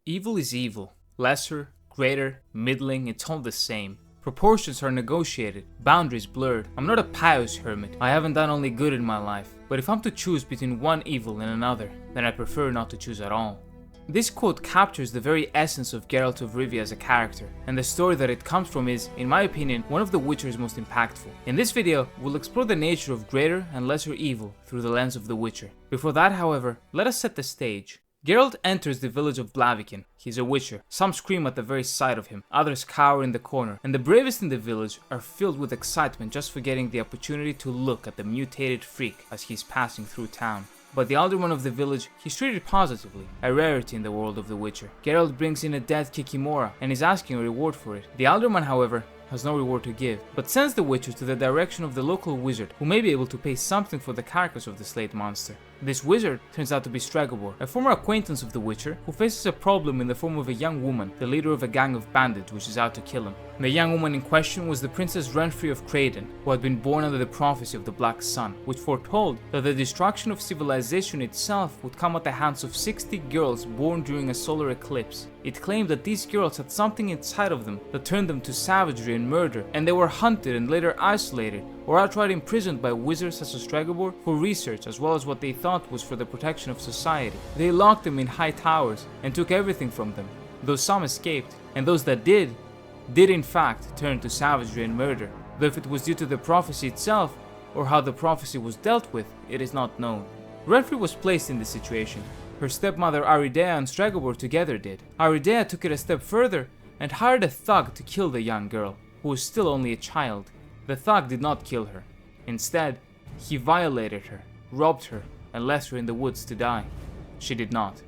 Evil is evil. Lesser, greater, middling, it's all the same. Proportions are negotiated, boundaries blurred. I'm not a pious hermit. I haven't done only good in my life. But if I'm to choose between one evil and another, then I prefer not to choose at all. This quote captures the very essence of Geralt of Rivia as a character, and the story that it comes from is, in my opinion, one of The Witcher's most impactful. In this video, we'll explore the nature of greater and lesser evil through the lens of The Witcher. Before that, however, let us set the stage. Geralt enters the village of Blaviken. He's a witcher. Some scream at the very sight of him, others cower in the corner, and the bravest in the village are filled with excitement just for getting the opportunity to look at the mutated freak as he's passing through town. But the alderman of the village, he's treated positively, a rarity in the world of The Witcher. Geralt brings in a dead Kikimora and is asking a reward for it. The alderman, however, has no reward to give, but sends the Witcher to the direction of the local wizard, who may be able to pay something for the carcass of the slayed monster. This wizard turns out to be Stregobor, a former acquaintance of the Witcher, who faces a problem in the form of a young woman, the leader of a gang of bandits which is out to kill him. The young woman in question was the Princess Renfri of Craden, who had been born under the prophecy of the Black Sun, which foretold that the destruction of civilization itself would come at the hands of 60 girls born during a solar eclipse. It claimed that these girls had something inside of them that turned them to savagery and murder, and they were hunted and later isolated or outright imprisoned by wizards such as Stregobor for research as well as what they thought was for the protection of society. They locked them in high towers and took everything from them, though some escaped, and those that did in fact turn to savagery and murder. Though if it was due to the prophecy itself or how the prophecy was dealt with, it is not known. Renfri was placed in this situation. Her stepmother Aridea and Stregobor together did. Aridea took it a step further and hired a thug to kill the young girl, who was still only a child. The thug did not kill her. Instead, he violated her, robbed her, and left her in the woods to die. She did not.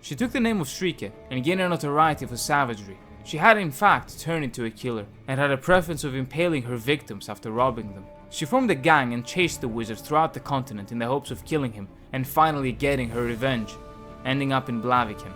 She took the name of Shrike and gained a notoriety for savagery. She had in fact turned into a killer, and had a preference of impaling her victims after robbing them. She formed a gang and chased the wizard throughout the continent in the hopes of killing him, and finally getting her revenge, ending up in Blaviken.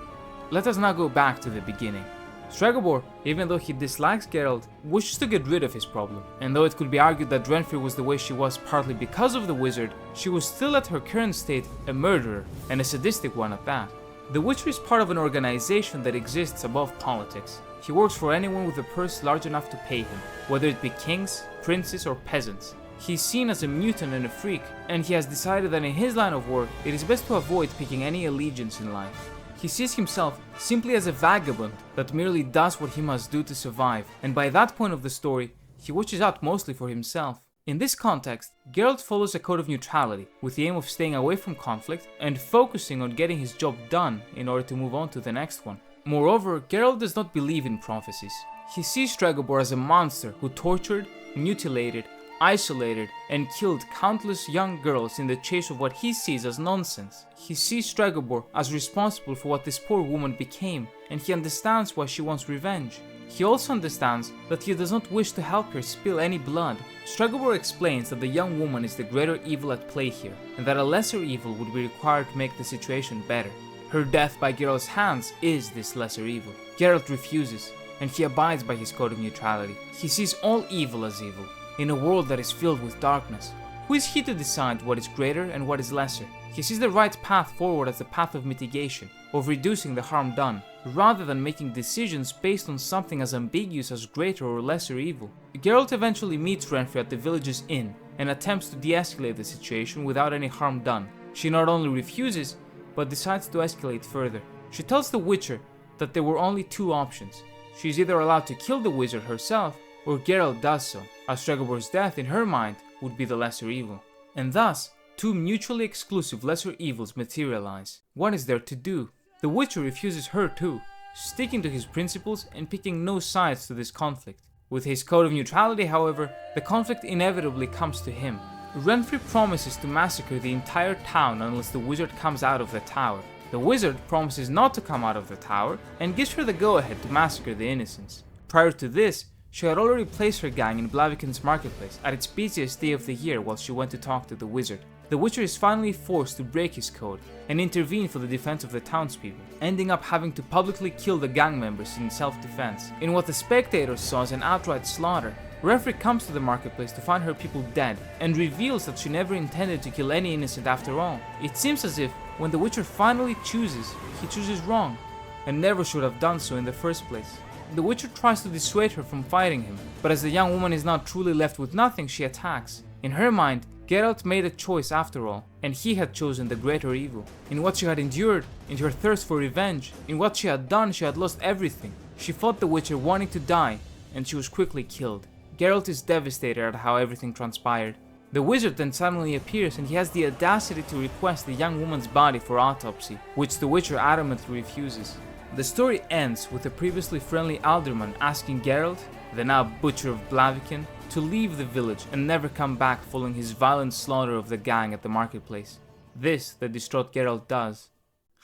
Let us now go back to the beginning. Stregobor, even though he dislikes Geralt, wishes to get rid of his problem, and though it could be argued that Renfri was the way she was partly because of the wizard, she was still at her current state a murderer, and a sadistic one at that. The Witcher is part of an organization that exists above politics. He works for anyone with a purse large enough to pay him, whether it be kings, princes, or peasants. He's seen as a mutant and a freak, and he has decided that in his line of work, it is best to avoid picking any allegiance in life. He sees himself simply as a vagabond that merely does what he must do to survive, and by that point of the story, he watches out mostly for himself. In this context, Geralt follows a code of neutrality, with the aim of staying away from conflict and focusing on getting his job done in order to move on to the next one. Moreover, Geralt does not believe in prophecies. He sees Stregobor as a monster who tortured, mutilated, isolated, and killed countless young girls in the chase of what he sees as nonsense. He sees Stregobor as responsible for what this poor woman became, and he understands why she wants revenge. He also understands that he does not wish to help her spill any blood. Stregobor explains that the young woman is the greater evil at play here, and that a lesser evil would be required to make the situation better. Her death by Geralt's hands is this lesser evil. Geralt refuses, and he abides by his code of neutrality. He sees all evil as evil, in a world that is filled with darkness. Who is he to decide what is greater and what is lesser? He sees the right path forward as the path of mitigation, of reducing the harm done, rather than making decisions based on something as ambiguous as greater or lesser evil. Geralt eventually meets Renfri at the village's inn, and attempts to de-escalate the situation without any harm done. She not only refuses, but decides to escalate further. She tells the Witcher that there were only two options. She is either allowed to kill the wizard herself, or Geralt does so, as Stregobor's death in her mind would be the lesser evil. And thus, two mutually exclusive lesser evils materialize. What is there to do? The Witcher refuses her too, sticking to his principles and picking no sides to this conflict. With his code of neutrality, however, the conflict inevitably comes to him. Renfri promises to massacre the entire town unless the wizard comes out of the tower. The wizard promises not to come out of the tower and gives her the go-ahead to massacre the innocents. Prior to this, she had already placed her gang in Blaviken's marketplace at its busiest day of the year while she went to talk to the wizard. The Witcher is finally forced to break his code and intervene for the defense of the townspeople, ending up having to publicly kill the gang members in self-defense. In what the spectators saw as an outright slaughter, Renfri comes to the marketplace to find her people dead, and reveals that she never intended to kill any innocent after all. It seems as if, when the Witcher finally chooses, he chooses wrong. and never should have done so in the first place. The Witcher tries to dissuade her from fighting him, but as the young woman is now truly left with nothing, she attacks. In her mind, Geralt made a choice after all, and he had chosen the greater evil. In what she had endured, in her thirst for revenge, in what she had done, she had lost everything. She fought the Witcher wanting to die, and she was quickly killed. Geralt is devastated at how everything transpired. The wizard then suddenly appears and he has the audacity to request the young woman's body for autopsy, which the Witcher adamantly refuses. The story ends with the previously friendly alderman asking Geralt, the now Butcher of Blaviken, to leave the village and never come back following his violent slaughter of the gang at the marketplace. This the distraught Geralt does.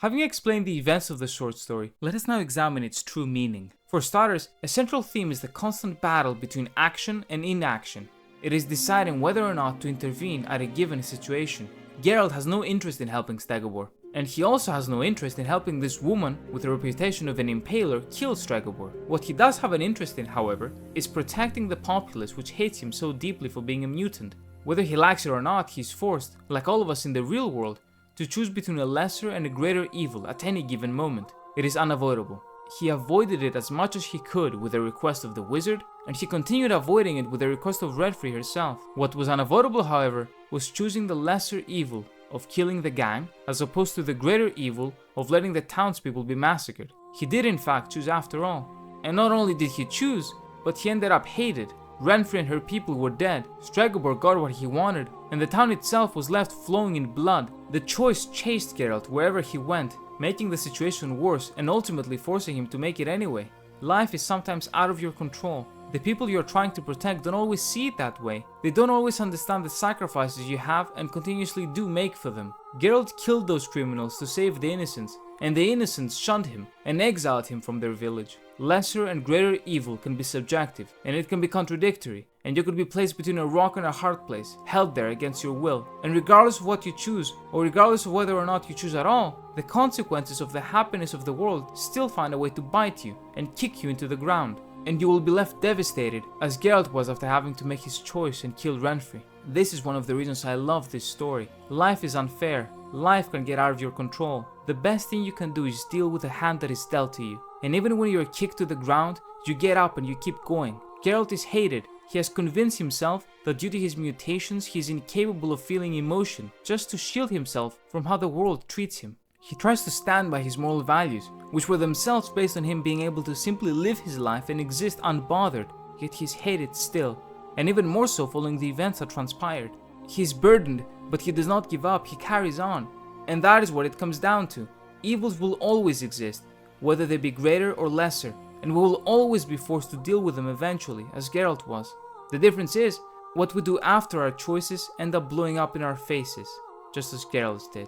Having explained the events of the short story, let us now examine its true meaning. For starters, a central theme is the constant battle between action and inaction. It is deciding whether or not to intervene at a given situation. Geralt has no interest in helping Stregobor, and he also has no interest in helping this woman with the reputation of an impaler kill Stregobor. What he does have an interest in, however, is protecting the populace which hates him so deeply for being a mutant. Whether he likes it or not, he's forced, like all of us in the real world, to choose between a lesser and a greater evil at any given moment. It is unavoidable. He avoided it as much as he could with the request of the wizard, and he continued avoiding it with the request of Redfrey herself. What was unavoidable, however, was choosing the lesser evil of killing the gang, as opposed to the greater evil of letting the townspeople be massacred. He did in fact choose after all. And not only did he choose, but he ended up hated. Renfri and her people were dead, Stregobor got what he wanted, and the town itself was left flowing in blood. The choice chased Geralt wherever he went, making the situation worse and ultimately forcing him to make it anyway. Life is sometimes out of your control. The people you're trying to protect don't always see it that way. They don't always understand the sacrifices you have and continuously do make for them. Geralt killed those criminals to save the innocents, and the innocents shunned him and exiled him from their village. Lesser and greater evil can be subjective, and it can be contradictory, and you could be placed between a rock and a hard place, held there against your will. And regardless of what you choose, or regardless of whether or not you choose at all, the consequences of the happiness of the world still find a way to bite you and kick you into the ground. And you will be left devastated, as Geralt was after having to make his choice and kill Renfri. This is one of the reasons I love this story. Life is unfair. Life can get out of your control. The best thing you can do is deal with the hand that is dealt to you. And even when you're kicked to the ground, you get up and you keep going. Geralt is hated. He has convinced himself that due to his mutations, he is incapable of feeling emotion, just to shield himself from how the world treats him. He tries to stand by his moral values, which were themselves based on him being able to simply live his life and exist unbothered, yet he's hated still, and even more so following the events that transpired. He's burdened, but he does not give up, he carries on. And that is what it comes down to. Evils will always exist, whether they be greater or lesser, and we will always be forced to deal with them eventually, as Geralt was. The difference is, what we do after our choices end up blowing up in our faces, just as Geralt did.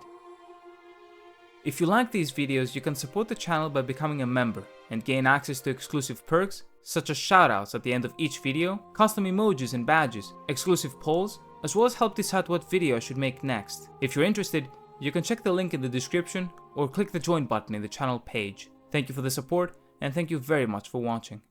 If you like these videos, you can support the channel by becoming a member and gain access to exclusive perks, such as shoutouts at the end of each video, custom emojis and badges, exclusive polls, as well as help decide what video I should make next. If you're interested, you can check the link in the description or click the join button in the channel page. Thank you for the support, and thank you very much for watching.